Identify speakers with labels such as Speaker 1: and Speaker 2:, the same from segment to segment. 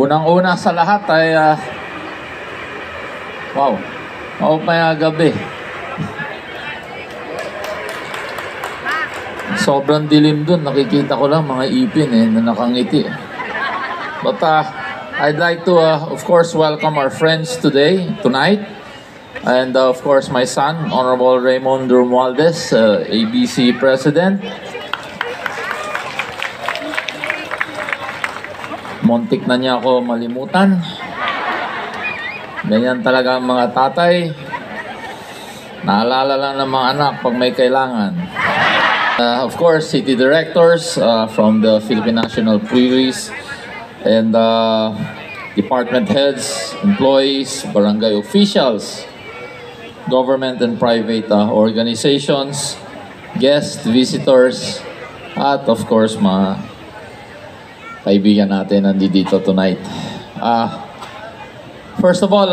Speaker 1: Unang-una sa lahat ay wow, maupaya gabi. Sobrang dilim dun, nakikita ko lang mga ipin na nakangiti. But I'd like to of course welcome our friends tonight. And of course my son, Honorable Raymond Romualdez, ABC President. Muntik na niya ako malimutan. Ganyan talaga ang mga tatay. Naalala lang ng mga anak pag may kailangan. Of course, city directors from the Philippine National Police and department heads, employees, barangay officials, government and private organizations, guests, visitors, at of course mga kaibigan natin nandito tonight. First of all,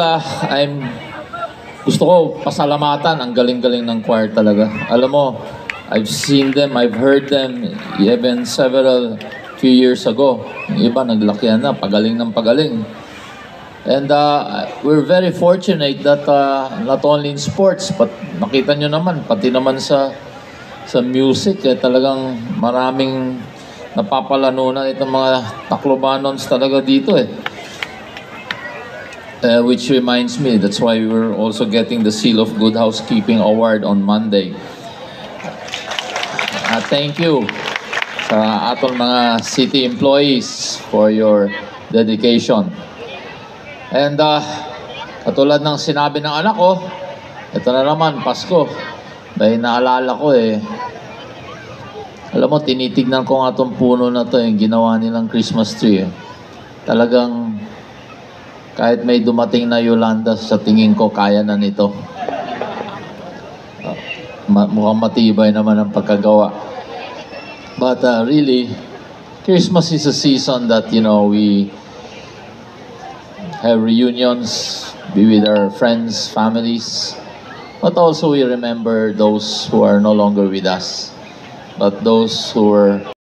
Speaker 1: gusto ko pasalamatan, ang galing-galing ng choir talaga. Alam mo, I've seen them, I've heard them even few years ago. Yung iba naglakyan na, pagaling ng pagaling. And we're very fortunate that not only in sports, but nakita nyo naman, pati naman sa music, talagang maraming napapalanunan itong mga Taclobanons talaga dito which reminds me, that's why we're also getting the Seal of Good Housekeeping Award on Monday. Thank you sa atong mga city employees for your dedication. And katulad ng sinabi ng anak ko, ito na naman, Pasko. Dahil naalala ko alam mo, tinitignan ko nga itong puno na ito, yung ginawa nilang Christmas tree. Talagang kahit may dumating na Yolanda, sa tingin ko kaya na nito. Mukhang matibay naman ang pagkagawa. But really, Christmas is a season that, you know, we have reunions, be with our friends, families, but also we remember those who are no longer with us, but those who were